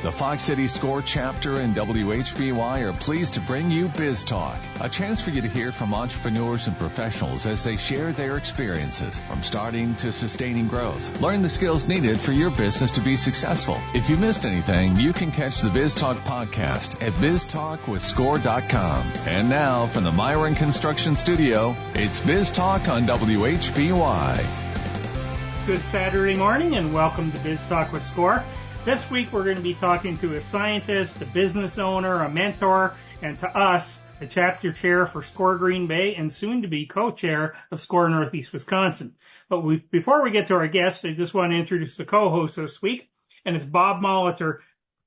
The Fox City SCORE chapter and WHBY are pleased to bring you Biz Talk, a chance for you to hear from entrepreneurs and professionals as they share their experiences from starting to sustaining growth. Learn the skills needed for your business to be successful. If you missed anything, you can catch the Biz Talk podcast at biztalkwithscore.com. And now from the Myron Construction Studio, it's Biz Talk on WHBY. Good Saturday morning and welcome to Biz Talk with SCORE. This week we're going to be talking to a scientist, a business owner, a mentor, and to us, a chapter chair for SCORE Green Bay and soon to be co-chair of SCORE Northeast Wisconsin. But before we get to our guest, I just want to introduce the co-host this week, and it's Bob Molitor,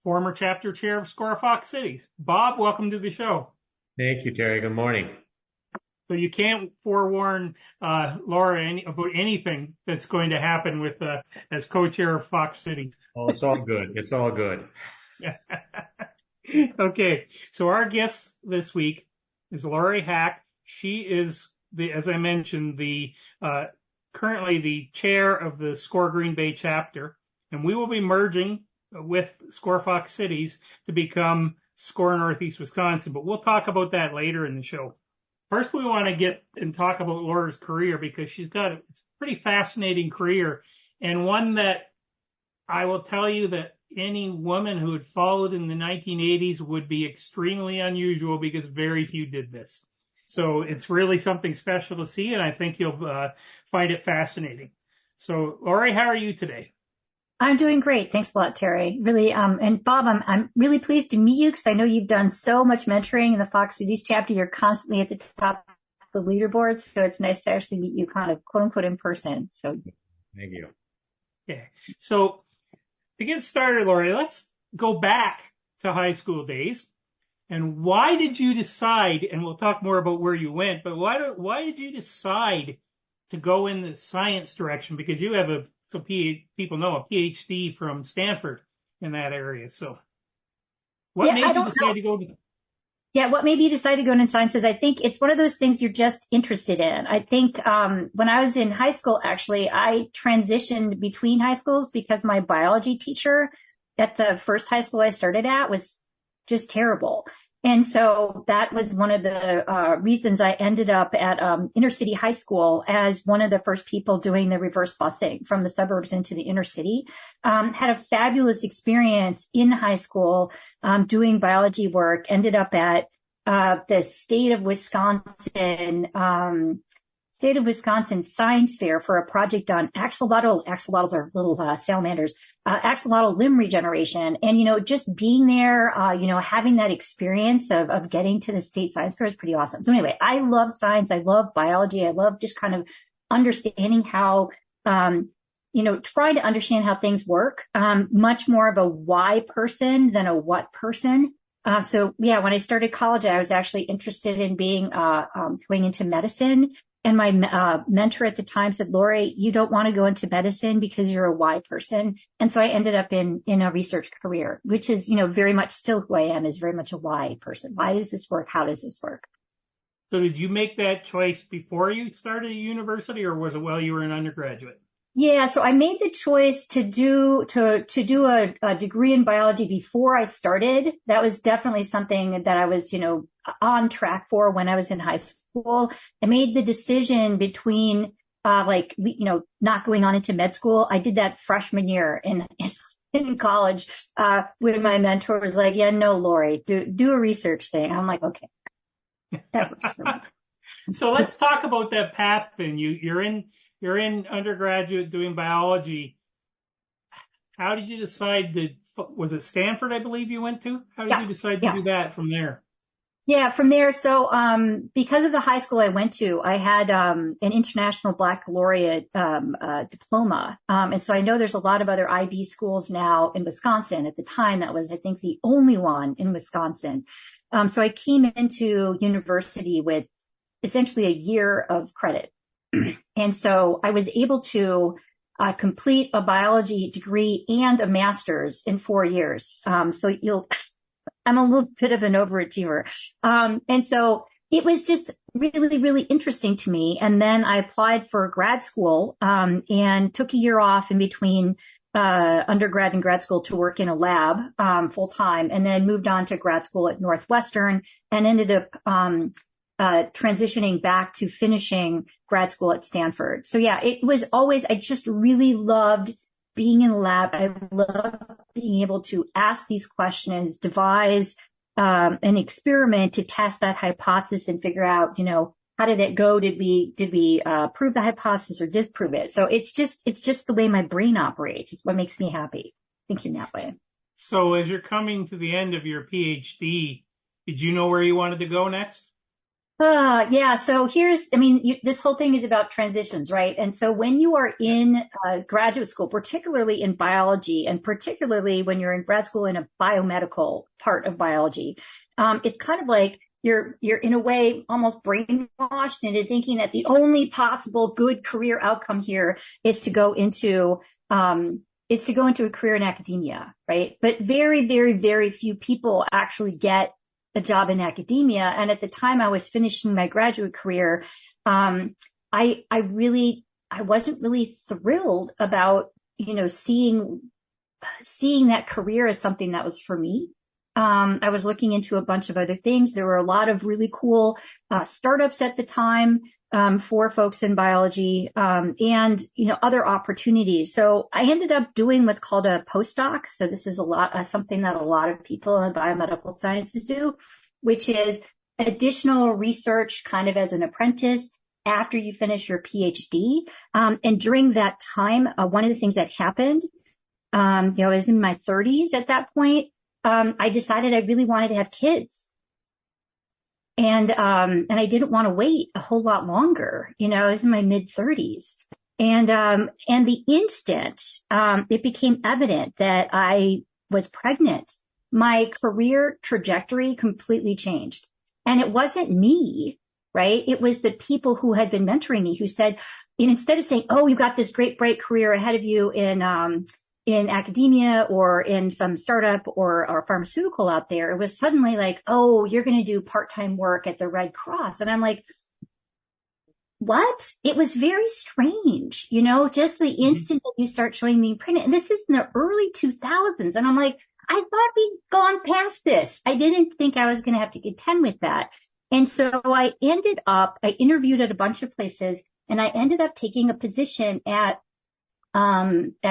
former chapter chair of SCORE Fox Cities. Bob, welcome to the show. Thank you, Terry. Good morning. So you can't forewarn Laure about anything that's going to happen with as co-chair of Fox Cities. Oh, it's all good. It's all good. Okay, so our guest this week is Laurel Haak. She is as I mentioned, currently the chair of the SCORE Green Bay chapter, and we will be merging with SCORE Fox Cities to become SCORE Northeast Wisconsin. But we'll talk about that later in the show. First, we want to get and talk about Laure's career because she's got a pretty fascinating career, and one that I will tell you that any woman who had followed in the 1980s would be extremely unusual because very few did this. So it's really something special to see, and I think you'll find it fascinating. So, Laure, how are you today? I'm doing great. Thanks a lot, Terry. Really, and Bob, I'm really pleased to meet you because I know you've done so much mentoring in the Fox Cities chapter. You're constantly at the top of the leaderboard, so it's nice to actually meet you kind of quote unquote in person. So, thank you. Okay. So to get started, Laure, let's go back to high school days. And why did you decide, and we'll talk more about where you went, but why did you decide to go in the science direction? Because you have so people know, a PhD from Stanford in that area. So what made you decide to go to? Yeah, what made me decide to go into sciences? I think it's one of those things you're just interested in. I think when I was in high school, actually, I transitioned between high schools because my biology teacher at the first high school I started at was just terrible. And so that was one of the reasons I ended up at inner city high school as one of the first people doing the reverse busing from the suburbs into the inner city. Had a fabulous experience in high school doing biology work. Ended up at the state of Wisconsin Science Fair for a project on axolotls are little salamanders, axolotl limb regeneration. And, just being there, having that experience of getting to the state science fair is pretty awesome. So anyway, I love science. I love biology. I love just kind of understanding how, trying to understand how things work. Much more of a why person than a what person. So yeah, when I started college, I was actually interested in going into medicine. And my mentor at the time said, Laure, you don't want to go into medicine because you're a why person. And so I ended up in a research career, which is, very much still who I am, is very much a why person. Why does this work? How does this work? So did you make that choice before you started university, or was it while you were an undergraduate? Yeah, so I made the choice to do a degree in biology before I started. That was definitely something that I was, on track for when I was in high school. I made the decision between, not going on into med school. I did that freshman year in college, when my mentor was like, yeah, no, Laure, do a research thing. I'm like, okay. That works for me. So let's talk about that path then. You're in undergraduate doing biology. How did you decide was it Stanford, I believe you went to? How did you decide to do that from there? Yeah, from there. So, because of the high school I went to, I had, an international baccalaureate, diploma. And so I know there's a lot of other IB schools now in Wisconsin. At the time, that was, I think, the only one in Wisconsin. So I came into university with essentially a year of credit. And so I was able to complete a biology degree and a master's in 4 years. I'm a little bit of an overachiever. And so it was just really, really interesting to me. And then I applied for grad school, and took a year off in between undergrad and grad school to work in a lab full time, and then moved on to grad school at Northwestern and ended up transitioning back to finishing grad school at Stanford. So yeah, it was always, I just really loved being in the lab. I loved being able to ask these questions, devise an experiment to test that hypothesis and figure out, how did it go? Did we prove the hypothesis or disprove it? So it's just the way my brain operates. It's what makes me happy, thinking that way. So as you're coming to the end of your PhD, did you know where you wanted to go next? Yeah. So this whole thing is about transitions, right? And so when you are in graduate school, particularly in biology, and particularly when you're in grad school in a biomedical part of biology, it's kind of like you're in a way almost brainwashed into thinking that the only possible good career outcome here is to go into a career in academia, right? But very, very, very few people actually get a job in academia. And at the time I was finishing my graduate career, I wasn't really thrilled about, seeing that career as something that was for me. I was looking into a bunch of other things. There were a lot of really cool startups at the time for folks in biology, and other opportunities. So I ended up doing what's called a postdoc. So this is something that a lot of people in biomedical sciences do, which is additional research kind of as an apprentice after you finish your PhD. And during that time, one of the things that happened, I was in my 30s at that point. I decided I really wanted to have kids. And I didn't want to wait a whole lot longer. I was in my mid 30s. And the instant, it became evident that I was pregnant, my career trajectory completely changed. And it wasn't me, right? It was the people who had been mentoring me who said, instead of saying, oh, you've got this great, bright career ahead of you in academia or in some startup or pharmaceutical out there, it was suddenly like, oh, you're going to do part-time work at the Red Cross. And I'm like, what? It was very strange, just the instant that you start showing me pregnant. And this is in the early 2000s. And I'm like, I thought we'd gone past this. I didn't think I was going to have to contend with that. And so I interviewed at a bunch of places, and I ended up taking a position at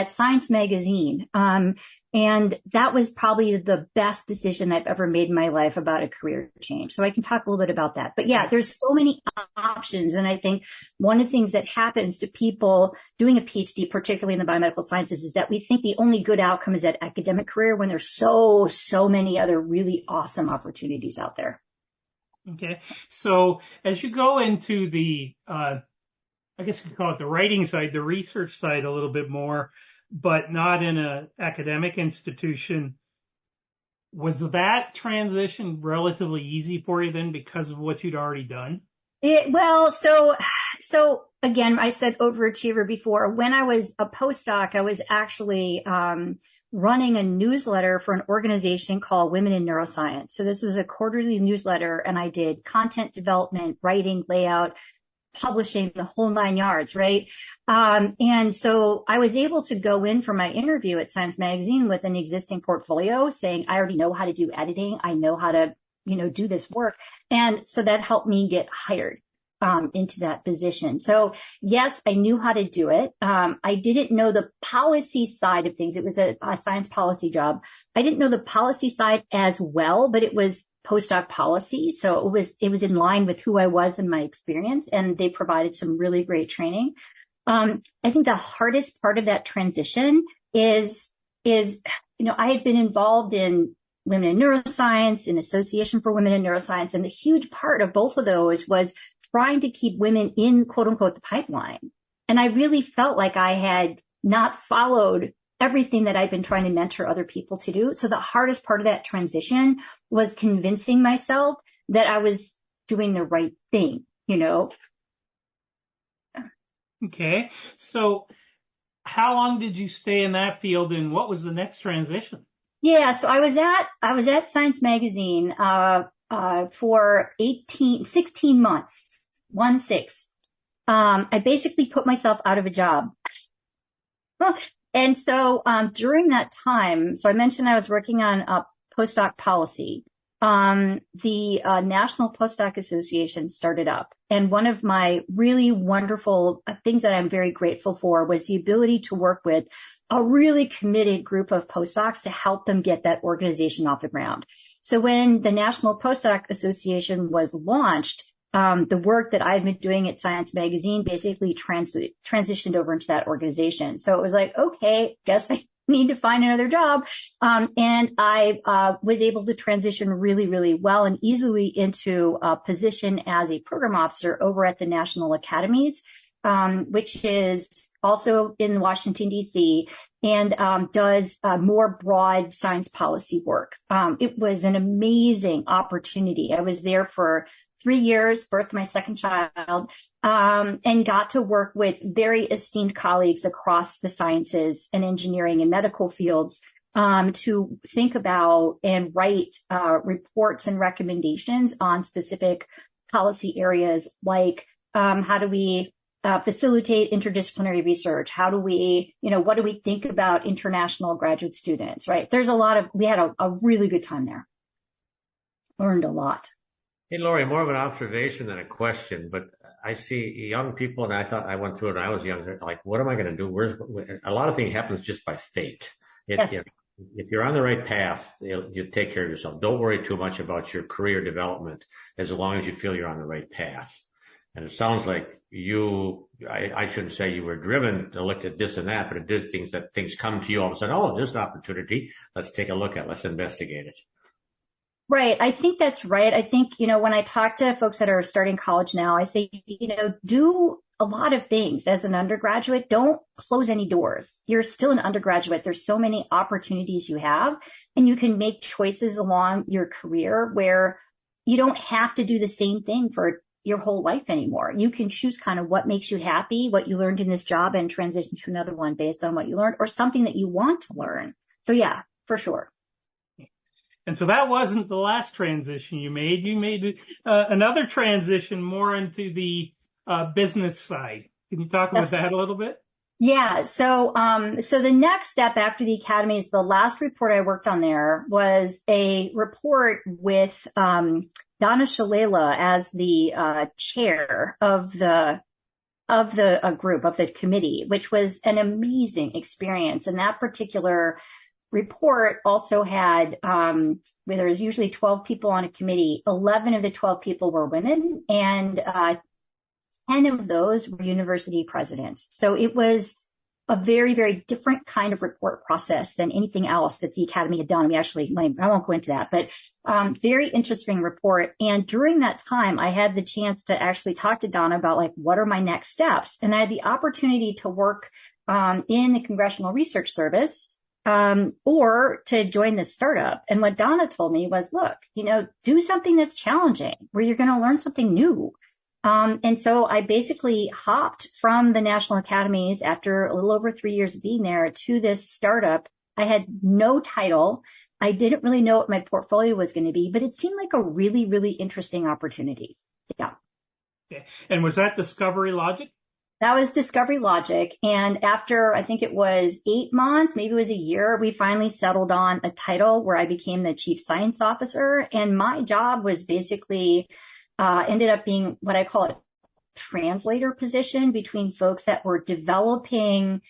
Science Magazine. And that was probably the best decision I've ever made in my life about a career change. So I can talk a little bit about that. But yeah, there's so many options. And I think one of the things that happens to people doing a PhD, particularly in the biomedical sciences, is that we think the only good outcome is that academic career when there's so many other really awesome opportunities out there. Okay. So as you go into the, I guess you could call it the writing side, the research side a little bit more, but not in an academic institution. Was that transition relatively easy for you then because of what you'd already done? So again, I said overachiever before. When I was a postdoc, I was actually running a newsletter for an organization called Women in Neuroscience. So this was a quarterly newsletter, and I did content development, writing, layout, publishing, the whole 9 yards, right? And so I was able to go in for my interview at Science Magazine with an existing portfolio saying, I already know how to do editing. I know how to, do this work. And so that helped me get hired into that position. So yes, I knew how to do it. I didn't know the policy side of things. It was a science policy job. I didn't know the policy side as well, but it was postdoc policy. So it was in line with who I was and my experience, and they provided some really great training. I think the hardest part of that transition is, I had been involved in Women in Neuroscience, in Association for Women in Neuroscience, and the huge part of both of those was trying to keep women in, quote unquote, the pipeline. And I really felt like I had not followed everything that I've been trying to mentor other people to do. So the hardest part of that transition was convincing myself that I was doing the right thing, Okay. So how long did you stay in that field, and what was the next transition? Yeah. So I was at Science Magazine, for 16 months, 16. I basically put myself out of a job. And so during that time, so I mentioned I was working on postdoc policy. The National Postdoc Association started up. And one of my really wonderful things that I'm very grateful for was the ability to work with a really committed group of postdocs to help them get that organization off the ground. So when the National Postdoc Association was launched, the work that I've been doing at Science Magazine basically transitioned over into that organization. So it was like, okay, guess I need to find another job. And I was able to transition really, really well and easily into a position as a program officer over at the National Academies, which is also in Washington, D.C., and does more broad science policy work. It was an amazing opportunity. I was there for 3 years, birthed my second child, and got to work with very esteemed colleagues across the sciences and engineering and medical fields to think about and write reports and recommendations on specific policy areas like how do we facilitate interdisciplinary research? How do we, what do we think about international graduate students, right? We had a really good time there. Learned a lot. Hey, Laure, more of an observation than a question, but I see young people, and I thought I went through it when I was younger, like, what am I going to do? A lot of things happens just by fate. Yes. If you're on the right path, you take care of yourself. Don't worry too much about your career development as long as you feel you're on the right path. And it sounds like I shouldn't say you were driven to look at this and that, but it did things come to you all of a sudden. Oh, there's an opportunity. Let's take a look at it. Let's investigate it. Right. I think that's right. I think, when I talk to folks that are starting college now, I say, do a lot of things as an undergraduate. Don't close any doors. You're still an undergraduate. There's so many opportunities you have, and you can make choices along your career where you don't have to do the same thing for your whole life anymore. You can choose kind of what makes you happy, what you learned in this job, and transition to another one based on what you learned or something that you want to learn. So yeah, for sure. And so that wasn't the last transition you made. You made another transition more into the business side. Can you talk about that a little bit? Yeah. So the next step after the academies, the last report I worked on there was a report with Donna Shalala as the chair of the group, of the committee, which was an amazing experience. And that particular report also had, where there was usually 12 people on a committee, 11 of the 12 people were women, and 10 of those were university presidents. So it was a very, very different kind of report process than anything else that the Academy had done. I won't go into that, but very interesting report. And during that time, I had the chance to actually talk to Donna about what are my next steps? And I had the opportunity to work in the Congressional Research Service, or to join this startup. And what Donna told me was, look, do something that's challenging where you're going to learn something new. And so I basically hopped from the National Academies after a little over 3 years of being there to this startup. I had no title. I didn't really know what my portfolio was going to be, but it seemed like a really, really interesting opportunity. Yeah. Okay. And was that Discovery Logic? That was Discovery Logic. And after, I think it was 8 months, maybe it was a year, we finally settled on a title where I became the chief science officer. And my job was basically, ended up being what I call a translator position between folks that were developing,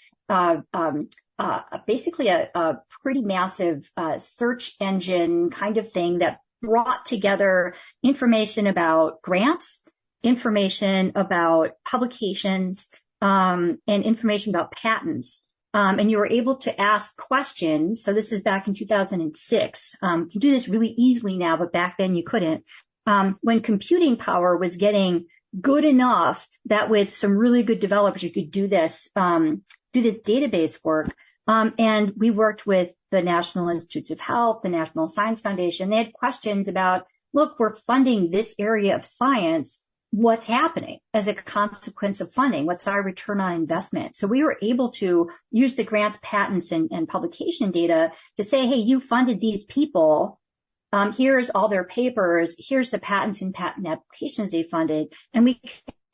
basically a pretty massive, search engine kind of thing that brought together information about grants, information about publications, and information about patents. And you were able to ask questions. So this is back in 2006. You can do this really easily now, but back then you couldn't. When computing power was getting good enough that with some really good developers, you could do this database work. And we worked with the National Institutes of Health, the National Science Foundation. They had questions about, look, we're funding this area of science. What's happening as a consequence of funding? What's our return on investment? So we were able to use the grants, patents, and publication data to say, hey, you funded these people. Here's all their papers. Here's the patents and patent applications they funded. And we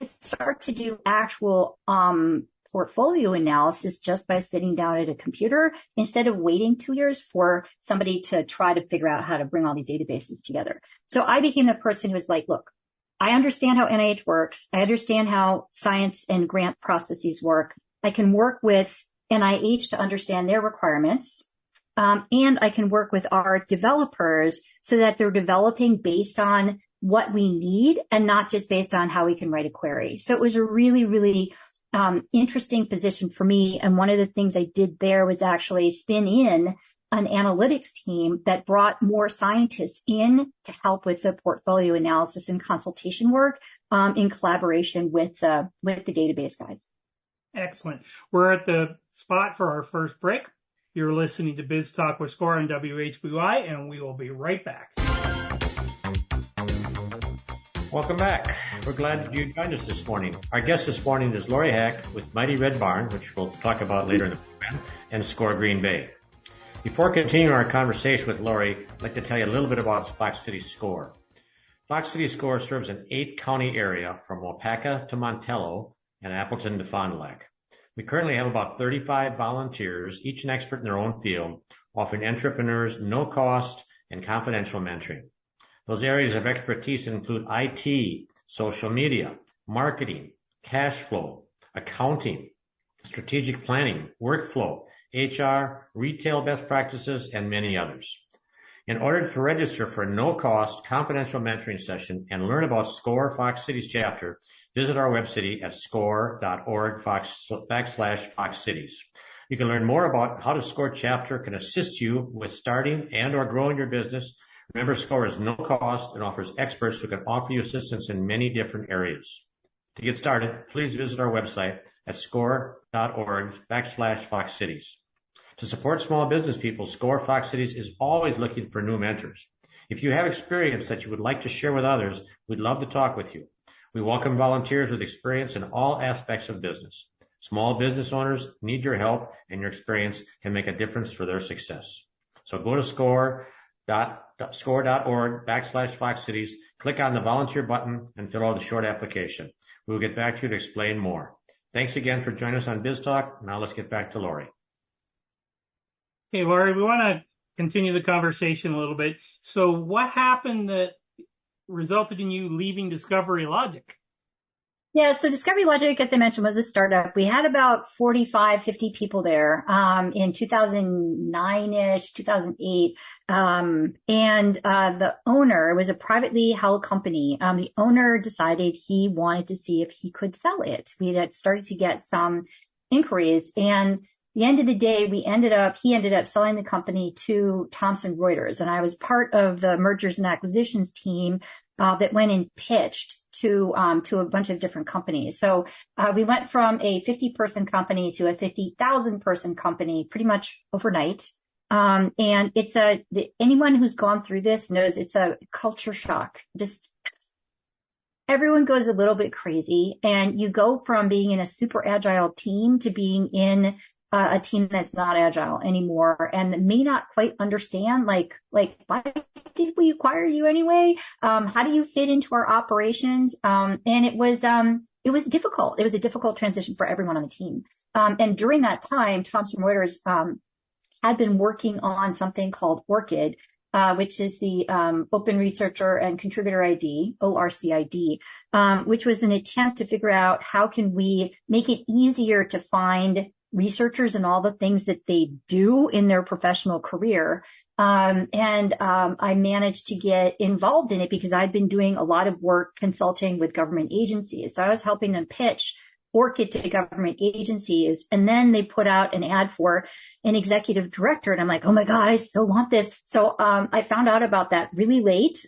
could start to do actual portfolio analysis just by sitting down at a computer instead of waiting 2 years for somebody to try to figure out how to bring all these databases together. So I became the person who was like, look, I understand how NIH works. I understand how science and grant processes work. I can work with NIH to understand their requirements. And I can work with our developers so that they're developing based on what we need and not just based on how we can write a query. So it was a really, really interesting position for me. And one of the things I did there was actually spin in an analytics team that brought more scientists in to help with the portfolio analysis and consultation work in collaboration with the database guys. Excellent. We're at the spot for our first break. You're listening to Biz Talk with SCORE on WHBY, and we will be right back. Welcome back. We're glad you joined us this morning. Our guest this morning is Laurel Haak with Mighty Red Barn, which we'll talk about later in the program, and SCORE Green Bay. Before continuing our conversation with Laure, I'd like to tell you a little bit about Fox City SCORE. Fox City SCORE serves an 8-county area from Waupaca to Montello and Appleton to Fond du Lac. We currently have about 35 volunteers, each an expert in their own field, offering entrepreneurs no cost and confidential mentoring. Those areas of expertise include IT, social media, marketing, cash flow, accounting, strategic planning, workflow, HR, retail best practices, and many others. In order to register for a no-cost confidential mentoring session and learn about SCORE Fox Cities chapter, visit our website at score.org/Fox Cities. You can learn more about how the SCORE chapter can assist you with starting and or growing your business. Remember, SCORE is no cost and offers experts who can offer you assistance in many different areas. To get started, please visit our website at score.org/Fox Cities. To support small business people, SCORE Fox Cities is always looking for new mentors. If you have experience that you would like to share with others, we'd love to talk with you. We welcome volunteers with experience in all aspects of business. Small business owners need your help, and your experience can make a difference for their success. So go to score.org/Fox Cities, click on the volunteer button, and fill out a short application. We will get back to you to explain more. Thanks again for joining us on Biz Talk. Now let's get back to Laure. Hey, Laure, we want to continue the conversation a little bit. So what happened that resulted in you leaving Discovery Logic? Yeah, so Discovery Logic, as I mentioned, was a startup. We had about 45, 50 people there in 2009-ish, 2008. And the owner, it was a privately held company. The owner decided he wanted to see if he could sell it. We had started to get some inquiries, and at the end of the day, he ended up selling the company to Thomson Reuters. And I was part of the mergers and acquisitions team that went and pitched to a bunch of different companies. So we went from a 50-person company to a 50,000-person company pretty much overnight. And anyone who's gone through this knows it's a culture shock. Just everyone goes a little bit crazy, and you go from being in a super agile team to being in a team that's not agile anymore and may not quite understand, like, why did we acquire you anyway? How do you fit into our operations? And it was difficult. It was a difficult transition for everyone on the team. And during that time, Thomson Reuters, had been working on something called ORCID, which is the, Open Researcher and Contributor ID, ORCID, which was an attempt to figure out how can we make it easier to find researchers and all the things that they do in their professional career. I managed to get involved in it because I'd been doing a lot of work consulting with government agencies. So I was helping them pitch ORCID to government agencies. And then they put out an ad for an executive director. And I'm like, oh my God, I so want this. So, I found out about that really late.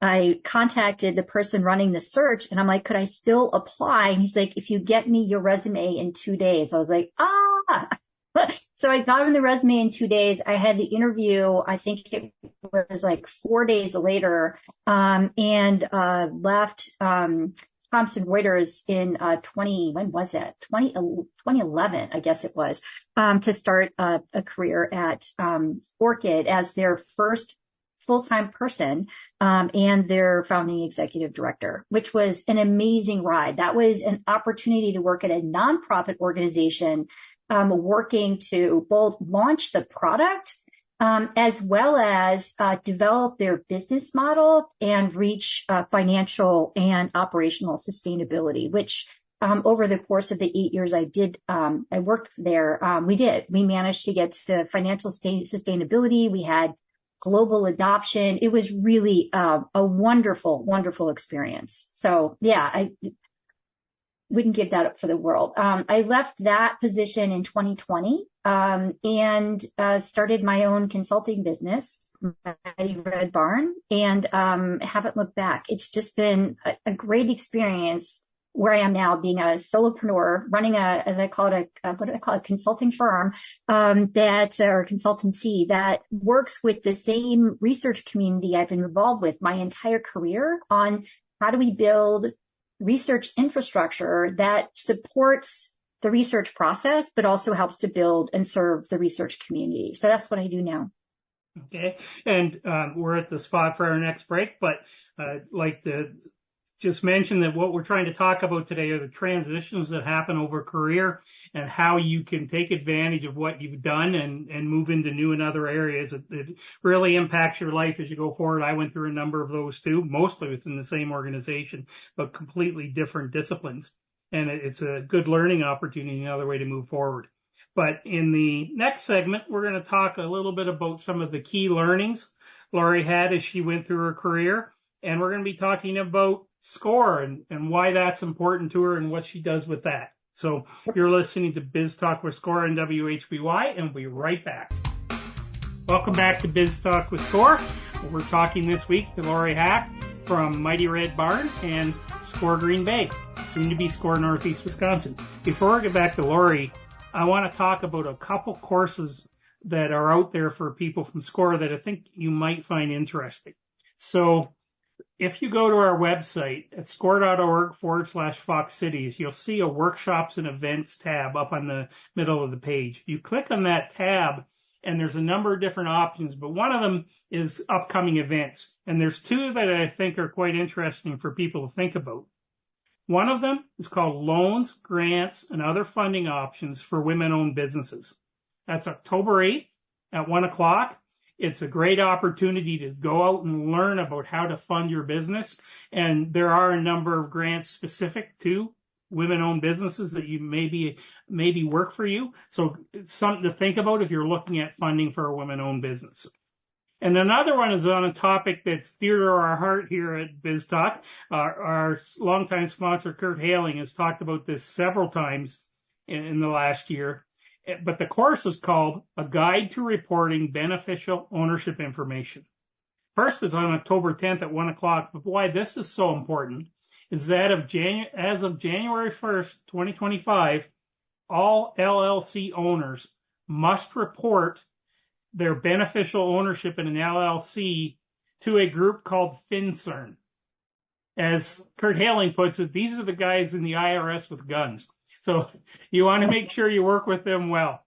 I contacted the person running the search and I'm like, could I still apply? And he's like, if you get me your resume in 2 days. I was like, So I got him the resume in 2 days. I had the interview, I think it was like 4 days later, and left Thomson Reuters in 2011, I guess it was, to start a career at ORCID as their first full-time person, and their founding executive director, which was an amazing ride. That was an opportunity to work at a nonprofit organization, working to both launch the product, as well as develop their business model and reach financial and operational sustainability, which over the course of the 8 years I worked there, we managed to get to financial sustainability. We had global adoption. It was really a wonderful, wonderful experience. So yeah, I wouldn't give that up for the world. I left that position in 2020, and started my own consulting business, Mighty Red Barn, and haven't looked back. It's just been a great experience where I am now, being a solopreneur, running as I call it, a consulting firm, or consultancy that works with the same research community I've been involved with my entire career on how do we build research infrastructure that supports the research process, but also helps to build and serve the research community. So that's what I do now. Okay. And we're at the spot for our next break, but I'd like to just mention that what we're trying to talk about today are the transitions that happen over career and how you can take advantage of what you've done and move into new and other areas. It really impacts your life as you go forward. I went through a number of those too, mostly within the same organization, but completely different disciplines. And it's a good learning opportunity, another way to move forward. But in the next segment, we're going to talk a little bit about some of the key learnings Laure had as she went through her career. And we're going to be talking about SCORE and why that's important to her and what she does with that. So you're listening to Biz Talk with SCORE and WHBY, and we'll be right back. Welcome back to Biz Talk with SCORE. We're talking this week to Laure Haak from Mighty Red Barn and SCORE Green Bay, soon to be SCORE Northeast Wisconsin. Before I get back to Laure, I want to talk about a couple courses that are out there for people from SCORE that I think you might find interesting. So if you go to our website at score.org/Fox Cities, you'll see a workshops and events tab up on the middle of the page. You click on that tab and there's a number of different options, but one of them is upcoming events. And there's two that I think are quite interesting for people to think about. One of them is called Loans, Grants, and Other Funding Options for Women-Owned Businesses. That's October 8th at 1 o'clock. It's a great opportunity to go out and learn about how to fund your business. And there are a number of grants specific to women-owned businesses that you maybe work for you. So it's something to think about if you're looking at funding for a women-owned business. And another one is on a topic that's dear to our heart here at Biz Talk. Our longtime sponsor, Kurt Haling, has talked about this several times in the last year. But the course is called A Guide to Reporting Beneficial Ownership Information. First is on October 10th at 1 o'clock. But why this is so important is that as of January 1st, 2025, all LLC owners must report their beneficial ownership in an LLC to a group called FinCERN. As Kurt Haling puts it, these are the guys in the IRS with guns. So you want to make sure you work with them well.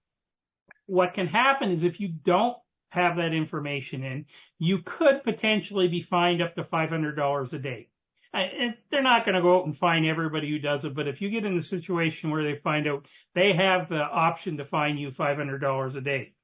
What can happen is if you don't have that information in, you could potentially be fined up to $500 a day. And they're not going to go out and fine everybody who does it, but if you get in a situation where they find out, they have the option to fine you $500 a day.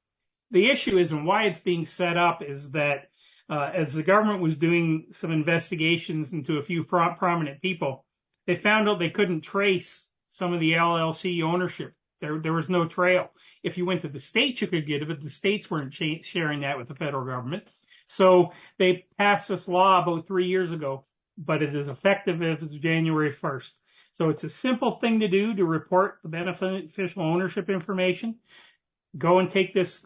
The issue is, and why it's being set up, is that as the government was doing some investigations into a few prominent people, they found out they couldn't trace some of the LLC ownership. There was no trail. If you went to the states, you could get it, but the states weren't sharing that with the federal government. So they passed this law about 3 years ago, but it is effective as of January 1st. So it's a simple thing to do to report the beneficial ownership information. Go and take this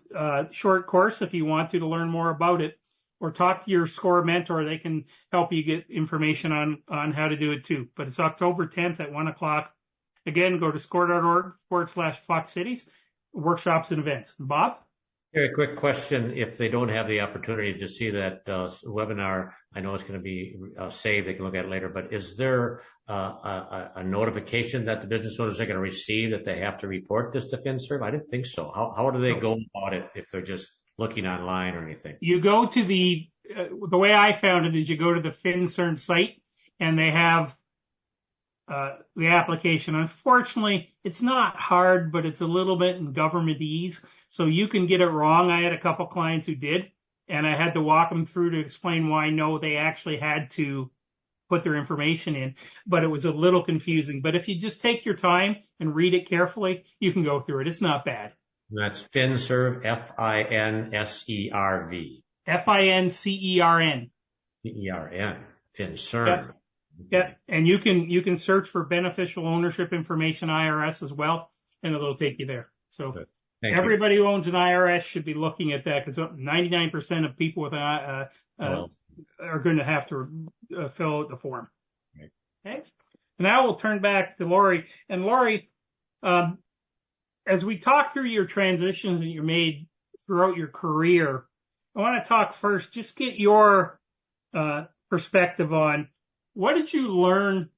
short course if you want to learn more about it, or talk to your SCORE mentor. They can help you get information on how to do it too. But it's October 10th at 1 o'clock. Again, go to score.org/Fox Cities, workshops and events. Bob? Very quick question. If they don't have the opportunity to see that webinar, I know it's going to be saved. They can look at it later. But is there a notification that the business owners are going to receive that they have to report this to FinCERN? I didn't think so. How do they go about it if they're just looking online or anything? You go to the the way I found it is you go to the FinCERN site and they have the application. Unfortunately, it's not hard, but it's a little bit in governmentese, so you can get it wrong. I had a couple clients who did, and I had to walk them through to explain why no, they actually had to put their information in, but it was a little confusing. But if you just take your time and read it carefully, you can go through it. It's not bad. That's FinServ, FINSERV. FINCERN. CERN. FinServ. Yeah. Yeah, and you can search for beneficial ownership information IRS as well, and it'll take you there. So everybody who owns an IRS should be looking at that, because 99% of people with are going to have to fill out the form. Right. Okay. Now we'll turn back to Laure. And Laure, as we talk through your transitions that you made throughout your career, I want to talk first, just get your perspective on what did you learn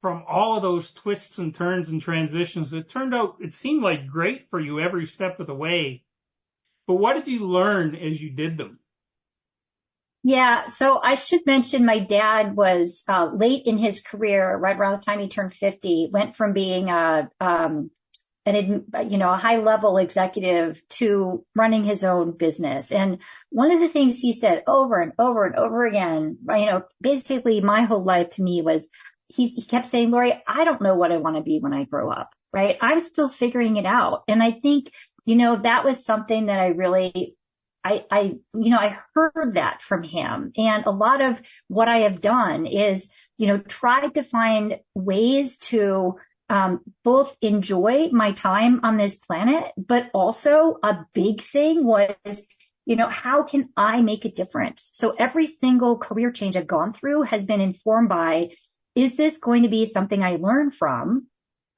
from all of those twists and turns and transitions that turned out, it seemed like great for you every step of the way. But what did you learn as you did them? Yeah, so I should mention my dad was late in his career, right around the time he turned 50, went from being a high-level executive to running his own business. And one of the things he said over and over and over again, basically my whole life to me was, he kept saying, Laure, I don't know what I want to be when I grow up, right? I'm still figuring it out. And I think, that was something that I really, I heard that from him. And a lot of what I have done is, tried to find ways to both enjoy my time on this planet, but also a big thing was, how can I make a difference? So every single career change I've gone through has been informed by, is this going to be something I learn from,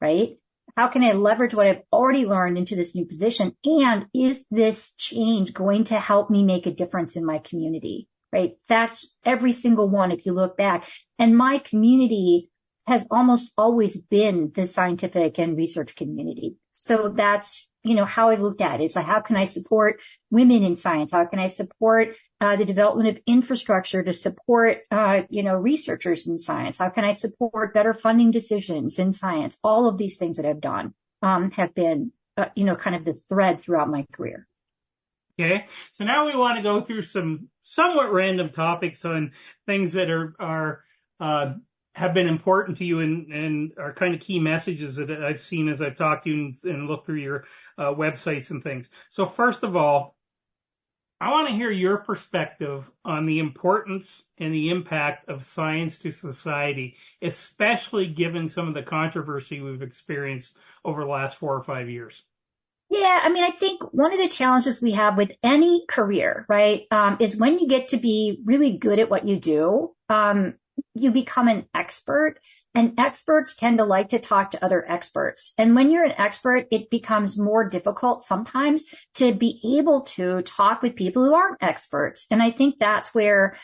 right? How can I leverage what I've already learned into this new position? And is this change going to help me make a difference in my community, right? That's every single one, if you look back. And my community has almost always been the scientific and research community. So that's, how I looked at it. So how can I support women in science? How can I support the development of infrastructure to support, researchers in science? How can I support better funding decisions in science? All of these things that I've done have been, kind of the thread throughout my career. Okay. So now we want to go through some somewhat random topics on things that have been important to you and are kind of key messages that I've seen as I've talked to you and looked through your websites and things. So first of all, I want to hear your perspective on the importance and the impact of science to society, especially given some of the controversy we've experienced over the last 4 or 5 years. Yeah, I think one of the challenges we have with any career, right, is when you get to be really good at what you do, you become an expert, and experts tend to like to talk to other experts. And when you're an expert, it becomes more difficult sometimes to be able to talk with people who aren't experts. And I think that's where,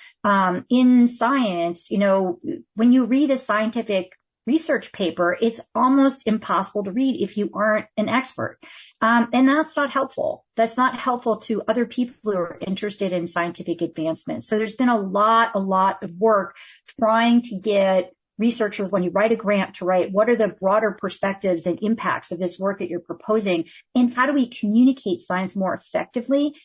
in science, when you read a scientific research paper, it's almost impossible to read if you aren't an expert. And that's not helpful. That's not helpful to other people who are interested in scientific advancement. So there's been a lot of work trying to get researchers, when you write a grant, to write what are the broader perspectives and impacts of this work that you're proposing, and how do we communicate science more effectively,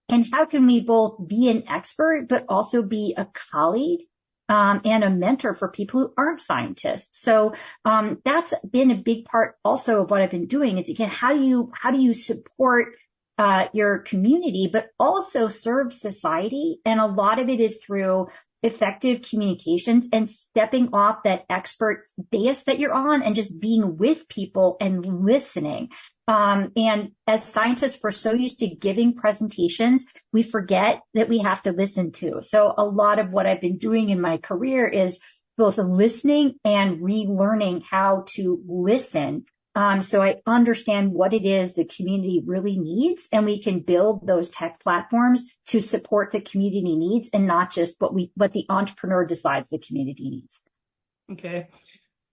and how can we both be an expert but also be a colleague and a mentor for people who aren't scientists. So that's been a big part also of what I've been doing is, again, how do you support your community but also serve society? And a lot of it is through effective communications and stepping off that expert dais that you're on and just being with people and listening. And as scientists, we're so used to giving presentations, we forget that we have to listen too. So a lot of what I've been doing in my career is both listening and relearning how to listen. So I understand what it is the community really needs, and we can build those tech platforms to support the community needs and not just what the entrepreneur decides the community needs. Okay.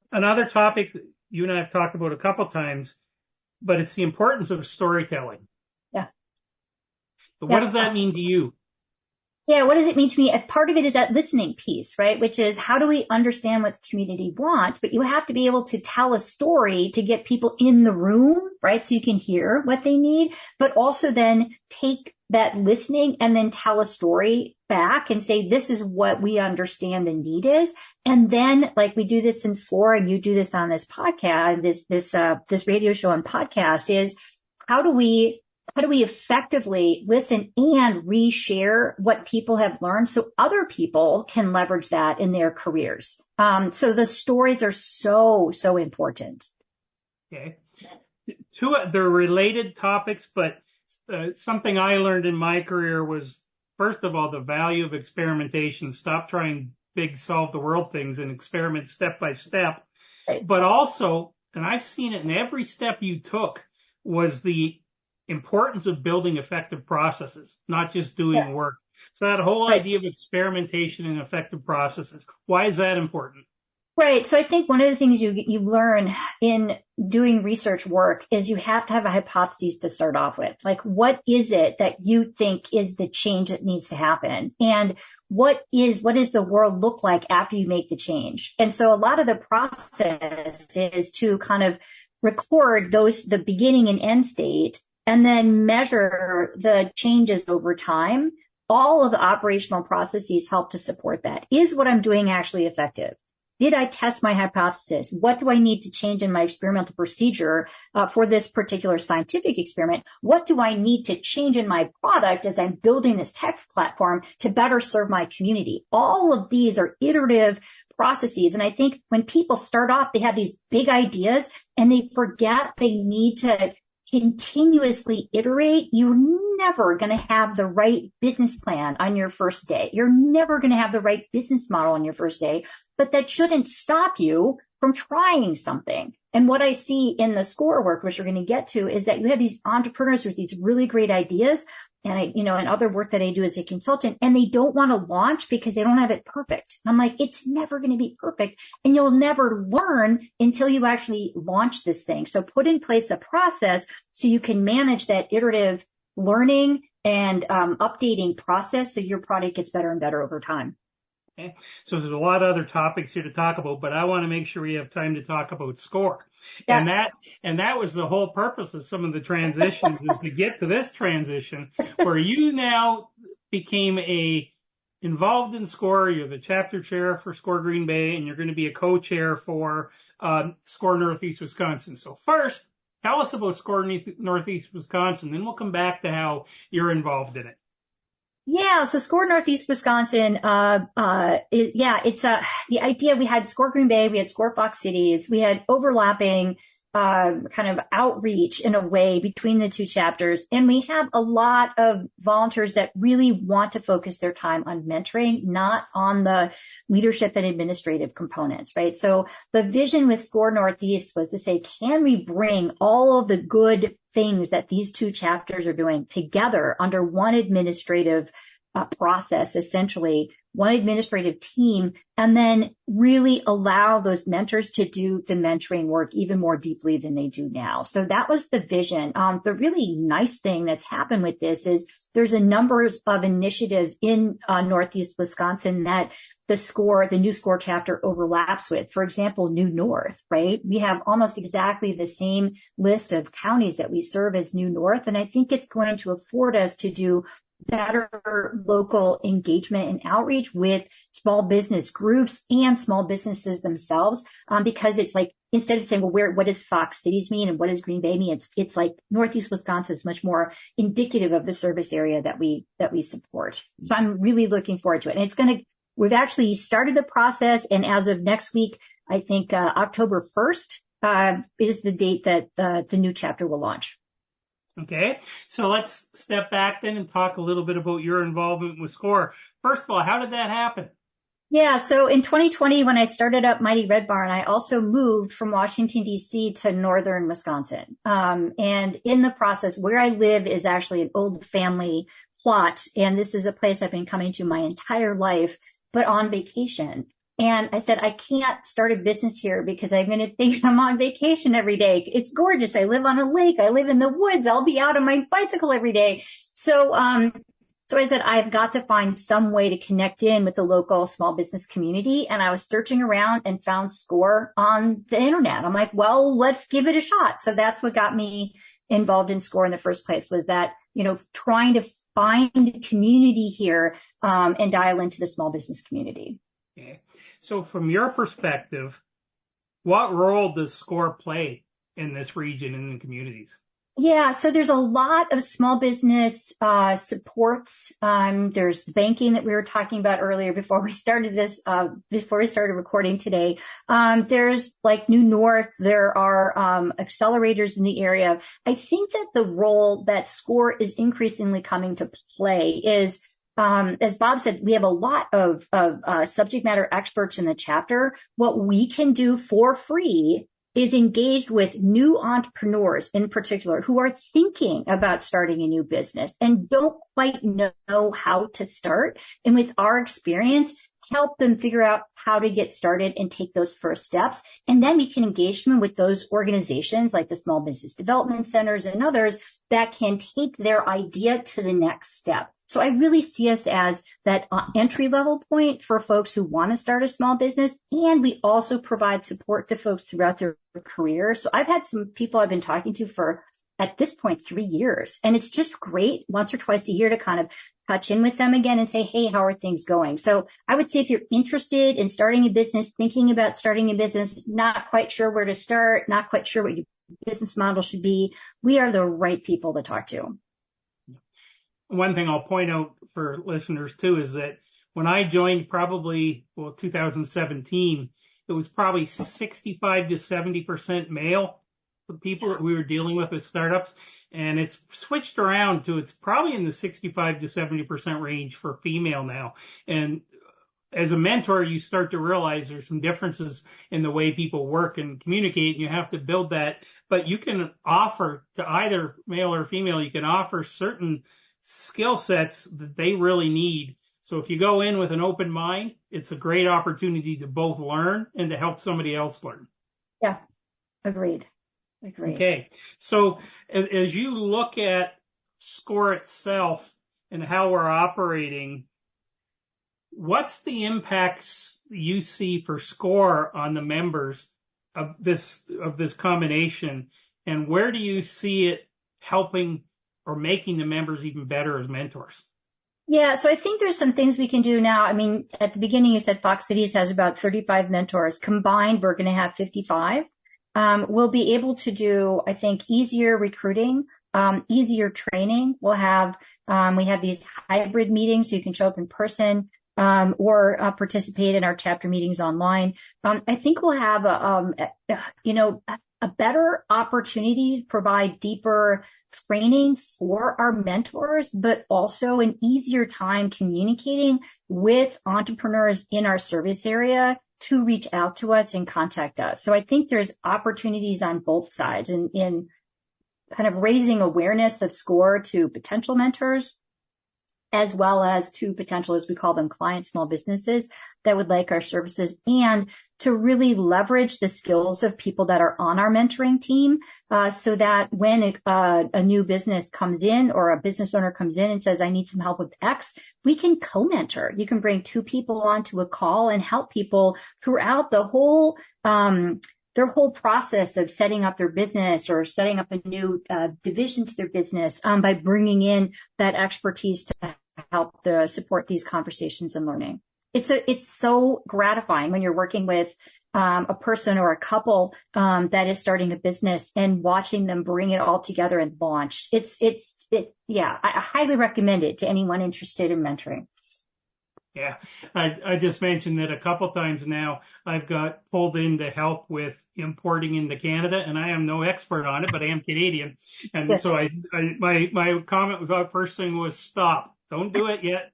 Another topic that you and I have talked about a couple times, but it's the importance of storytelling. Yeah. But what does that mean to you? Yeah, what does it mean to me? Part of it is that listening piece, right? Which is how do we understand what the community wants? But you have to be able to tell a story to get people in the room, right? So you can hear what they need, but also then take that listening and then tell a story back and say, this is what we understand the need is. And then like we do this in SCORE and you do this on this podcast, this radio show and podcast is how do we effectively listen and reshare what people have learned so other people can leverage that in their careers? So the stories are so important. Okay. They're related topics, but something I learned in my career was, first of all, the value of experimentation. Stop trying big solve the world things and experiment step by step. Right. But also, and I've seen it in every step you took, was the importance of building effective processes, not just doing work. So that whole idea of experimentation and effective processes, why is that important? Right. So I think one of the things you learn in doing research work is you have to have a hypothesis to start off with. Like, what is it that you think is the change that needs to happen? And what does the world look like after you make the change? And so a lot of the process is to kind of record the beginning and end state, and then measure the changes over time. All of the operational processes help to support that. Is what I'm doing actually effective? Did I test my hypothesis? What do I need to change in my experimental procedure for this particular scientific experiment? What do I need to change in my product as I'm building this tech platform to better serve my community? All of these are iterative processes. And I think when people start off, they have these big ideas and they forget they need to continuously iterate. You're never going to have the right business plan on your first day. You're never going to have the right business model on your first day, but that shouldn't stop you from trying something. And what I see in the SCORE work, which we're going to get to, is that you have these entrepreneurs with these really great ideas. And and other work that I do as a consultant, and they don't want to launch because they don't have it perfect. I'm like, it's never going to be perfect, and you'll never learn until you actually launch this thing. So put in place a process so you can manage that iterative learning and updating process so your product gets better and better over time. Okay. So there's a lot of other topics here to talk about, but I want to make sure we have time to talk about SCORE. Yeah. And that was the whole purpose of some of the transitions is to get to this transition where you now became involved in SCORE. You're the chapter chair for SCORE Green Bay, and you're going to be a co-chair for SCORE Northeast Wisconsin. So first, tell us about SCORE Northeast Wisconsin, then we'll come back to how you're involved in it. Yeah, so SCORE Northeast Wisconsin, it's the idea. We had SCORE Green Bay, we had SCORE Fox Cities, we had overlapping kind of outreach in a way between the two chapters, and we have a lot of volunteers that really want to focus their time on mentoring, not on the leadership and administrative components, right? So the vision with SCORE Northeast was to say, can we bring all of the good things that these two chapters are doing together under one administrative process, essentially one administrative team, and then really allow those mentors to do the mentoring work even more deeply than they do now. So that was the vision. The really nice thing that's happened with this is there's a number of initiatives in Northeast Wisconsin that the new SCORE chapter overlaps with. For example, New North, right? We have almost exactly the same list of counties that we serve as New North. And I think it's going to afford us to do better local engagement and outreach with small business groups and small businesses themselves. Because it's like, instead of saying, well, what does Fox Cities mean and what does Green Bay mean? It's like Northeast Wisconsin is much more indicative of the service area that we support. So I'm really looking forward to it. And we've actually started the process. And as of next week, I think, October 1st, is the date that the new chapter will launch. Okay, so let's step back then and talk a little bit about your involvement with SCORE. First of all, how did that happen? Yeah, so in 2020, when I started up Mighty Red Barn, I also moved from Washington, D.C. to northern Wisconsin. And in the process, where I live is actually an old family plot, and this is a place I've been coming to my entire life, but on vacation. And I said, I can't start a business here because I'm going to think I'm on vacation every day. It's gorgeous. I live on a lake. I live in the woods. I'll be out on my bicycle every day. So, So I said, I've got to find some way to connect in with the local small business community. And I was searching around and found SCORE on the internet. I'm like, well, let's give it a shot. So that's what got me involved in SCORE in the first place, was that, trying to find a community here, and dial into the small business community. Okay. So from your perspective, what role does SCORE play in this region and in communities? Yeah, so there's a lot of small business supports. There's the banking that we were talking about earlier before we started recording today. There's like New North. There are accelerators in the area. I think that the role that SCORE is increasingly coming to play is, as Bob said, we have a lot of subject matter experts in the chapter. What we can do for free is engaged with new entrepreneurs in particular who are thinking about starting a new business and don't quite know how to start. And with our experience, help them figure out how to get started and take those first steps. And then we can engage them with those organizations like the small business development centers and others that can take their idea to the next step. So I really see us as that entry level point for folks who want to start a small business. And we also provide support to folks throughout their career. So I've had some people I've been talking to for, at this point, 3 years. And it's just great once or twice a year to kind of touch in with them again and say, hey, how are things going? So I would say if you're interested in starting a business, thinking about starting a business, not quite sure where to start, not quite sure what your business model should be, we are the right people to talk to. One thing I'll point out for listeners too is that when I joined 2017, it was probably 65 to 70% male, the people that we were dealing with startups. And it's switched around to, it's probably in the 65 to 70% range for female now. And as a mentor, you start to realize there's some differences in the way people work and communicate, and you have to build that. But you can offer to either male or female, you can offer certain skill sets that they really need. So if you go in with an open mind, it's a great opportunity to both learn and to help somebody else learn. Yeah, agreed. Okay. So as you look at SCORE itself and how we're operating, what's the impacts you see for SCORE on the members of this combination, and where do you see it helping or making the members even better as mentors? Yeah, so I think there's some things we can do now. I mean, at the beginning, you said Fox Cities has about 35 mentors. Combined, we're going to have 55. We'll be able to do, I think, easier recruiting, easier training. We have these hybrid meetings, so you can show up in person, or participate in our chapter meetings online. I think we'll have a better opportunity to provide deeper training for our mentors, but also an easier time communicating with entrepreneurs in our service area to reach out to us and contact us. So I think there's opportunities on both sides in kind of raising awareness of SCORE to potential mentors, as well as to potential, as we call them, client small businesses that would like our services, and to really leverage the skills of people that are on our mentoring team, so that when a new business comes in or a business owner comes in and says, I need some help with X, we can co-mentor. You can bring 2 people onto a call and help people throughout the whole their whole process of setting up their business or setting up a new division to their business, by bringing in that expertise to help support these conversations and learning. It's so gratifying when you're working with a person or a couple that is starting a business and watching them bring it all together and launch. I highly recommend it to anyone interested in mentoring. Yeah, I just mentioned that a couple times now. I've got pulled in to help with importing into Canada, and I am no expert on it, but I am Canadian. And yes. So my comment was, our first thing was stop. Don't do it yet.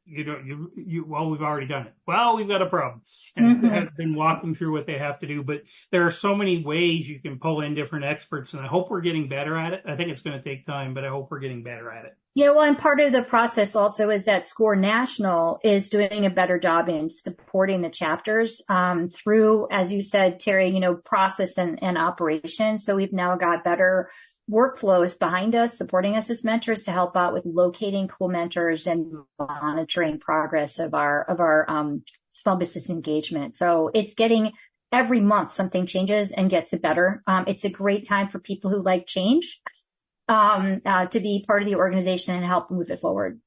Well, we've already done it. Well, we've got a problem. And I've been walking through what they have to do. But there are so many ways you can pull in different experts, and I hope we're getting better at it. I think it's going to take time, but I hope we're getting better at it. Yeah, well, and part of the process also is that SCORE National is doing a better job in supporting the chapters through, as you said, Terry, process and operation. So we've now got better workflows behind us, supporting us as mentors to help out with locating cool mentors and monitoring progress of our small business engagement. So it's getting every month something changes and gets better. It's a great time for people who like change to be part of the organization and help move it forward.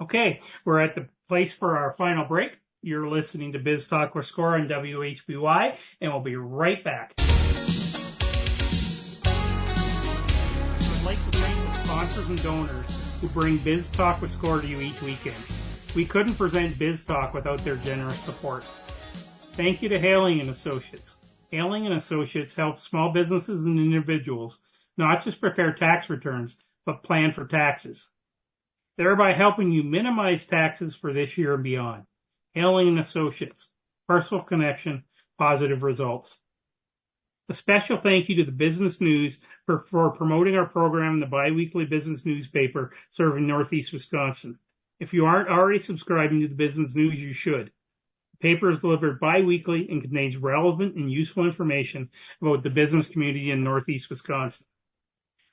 Okay, we're at the place for our final break. You're listening to Biz Talk with Score on WHBY, and we'll be right back. I'd like to thank the sponsors and donors who bring Biz Talk with Score to you each weekend. We couldn't present Biz Talk without their generous support. Thank you to Hailing & Associates. Hailing & Associates helps small businesses and individuals not just prepare tax returns, but plan for taxes, thereby helping you minimize taxes for this year and beyond. Hailing & Associates, personal connection, positive results. A special thank you to the Business News for promoting our program in the biweekly business newspaper serving Northeast Wisconsin. If you aren't already subscribing to the Business News, you should. The paper is delivered biweekly and contains relevant and useful information about the business community in Northeast Wisconsin.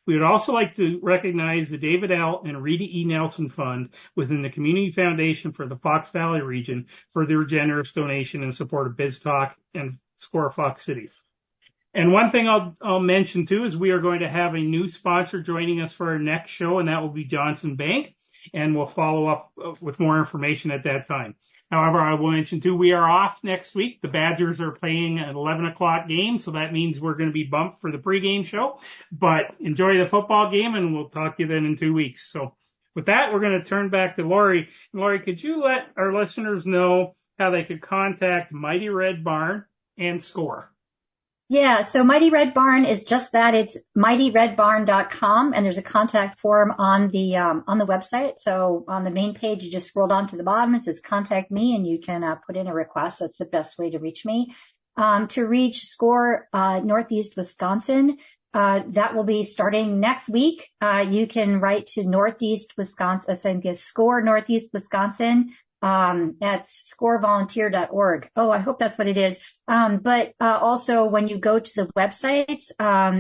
We would also like to recognize the David L. and Rita E. Nelson Fund within the Community Foundation for the Fox Valley region for their generous donation in support of Biz Talk and Score Fox City. And one thing I'll mention too is we are going to have a new sponsor joining us for our next show, and that will be Johnson Bank, and we'll follow up with more information at that time. However, I will mention too, we are off next week. The Badgers are playing an 11 o'clock game, so that means we're going to be bumped for the pregame show. But enjoy the football game, and we'll talk to you then in 2 weeks. So with that, we're going to turn back to Laure. Laure, could you let our listeners know how they could contact Mighty Red Barn and Score? Yeah, so Mighty Red Barn is just that. It's mightyredbarn.com, and there's a contact form on the website. So on the main page, you just scroll down to the bottom. It says contact me, and you can put in a request. That's the best way to reach me. To reach Score Northeast Wisconsin, that will be starting next week. You can write to Northeast Wisconsin, Score Northeast Wisconsin. At scorevolunteer.org. Oh, I hope that's what it is. But also when you go to the websites,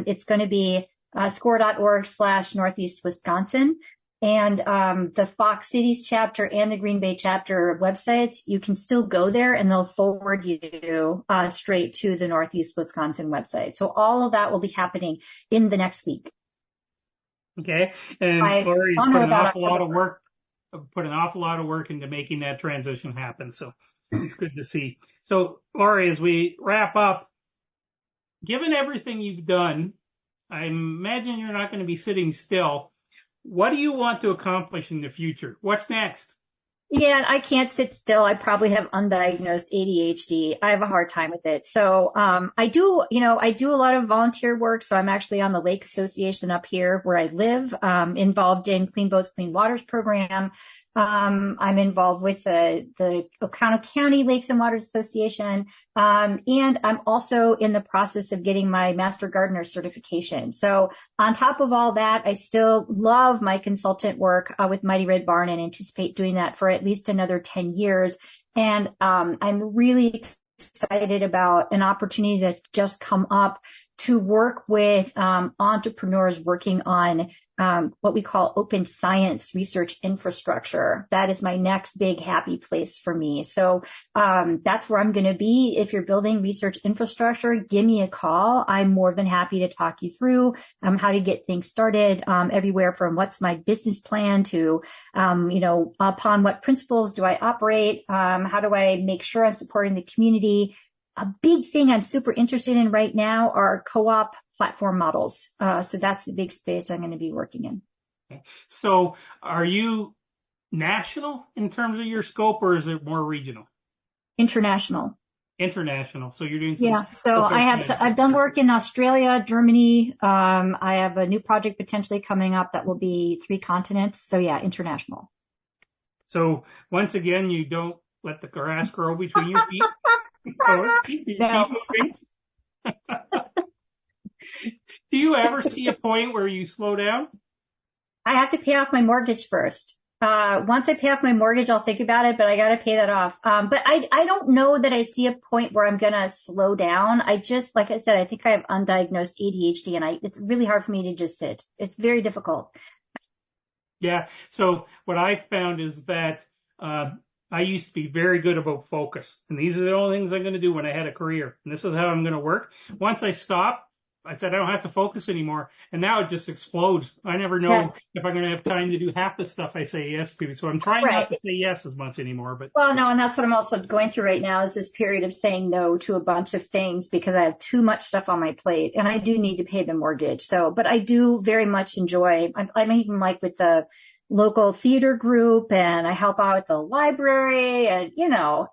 it's going to be score.org/Northeast Wisconsin. And the Fox Cities chapter and the Green Bay chapter websites, you can still go there and they'll forward you straight to the Northeast Wisconsin website. So all of that will be happening in the next week. Okay. And Laure, you put an awful lot of work. Put an awful lot of work into making that transition happen. So it's good to see. So Laure, as we wrap up, given everything you've done, I imagine you're not going to be sitting still. What do you want to accomplish in the future? What's next? Yeah, I can't sit still. I probably have undiagnosed ADHD. I have a hard time with it. So, I do a lot of volunteer work. So I'm actually on the Lake Association up here where I live, involved in Clean Boats, Clean Waters program. I'm involved with the Oconto County Lakes and Waters Association. And I'm also in the process of getting my Master Gardener certification. So on top of all that, I still love my consultant work with Mighty Red Barn and anticipate doing that for at least another 10 years. And I'm really excited about an opportunity that's just come up to work with entrepreneurs working on what we call open science research infrastructure. That is my next big happy place for me. So that's where I'm going to be. If you're building research infrastructure, give me a call. I'm more than happy to talk you through how to get things started, everywhere from what's my business plan to, upon what principles do I operate? How do I make sure I'm supporting the community? A big thing I'm super interested in right now are co-op platform models. So that's the big space I'm going to be working in. Okay. So are you national in terms of your scope, or is it more regional? International. International. So you're doing some. Yeah. So I've done work in Australia, Germany. I have a new project potentially coming up that will be 3 continents. So yeah, international. So once again, you don't let the grass grow between your feet. No. Do you ever see a point where you slow down? I have to pay off my mortgage first. Once I pay off my mortgage, I'll think about it, but I got to pay that off. But I don't know that I see a point where I'm going to slow down. I just, like I said, I think I have undiagnosed ADHD, and it's really hard for me to just sit. It's very difficult. Yeah. So what I found is that, I used to be very good about focus, and these are the only things I'm going to do when I had a career, and this is how I'm going to work. Once I stopped, I said, I don't have to focus anymore. And now it just explodes. I never know if I'm going to have time to do half the stuff I say yes to. So I'm trying not to say yes as much anymore. But well, no, and that's what I'm also going through right now is this period of saying no to a bunch of things because I have too much stuff on my plate and I do need to pay the mortgage. So, but I do very much enjoy, I'm even like with the local theater group and I help out at the library and, you know.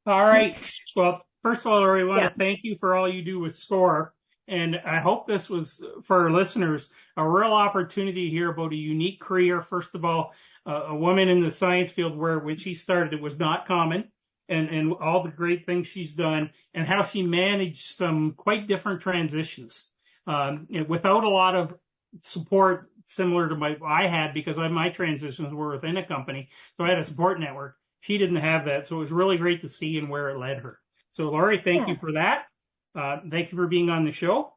All right. Well, first of all, Laure, I want to thank you for all you do with SCORE. And I hope this was, for our listeners, a real opportunity to hear about a unique career. First of all, a woman in the science field where when she started, it was not common, and all the great things she's done and how she managed some quite different transitions, without a lot of support similar to I had because my transitions were within a company. So I had a support network. She didn't have that. So it was really great to see and where it led her. So Laure, thank you for that. Thank you for being on the show.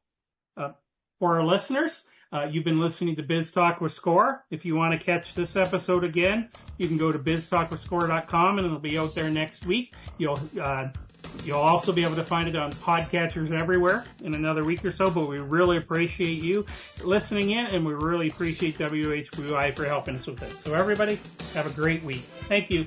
For our listeners, you've been listening to Biz Talk with SCORE. If you want to catch this episode again, you can go to biztalkwithscore.com and it'll be out there next week. You'll also be able to find it on podcatchers everywhere in another week or so, but we really appreciate you listening in and we really appreciate WHBY for helping us with this. So everybody, have a great week. Thank you.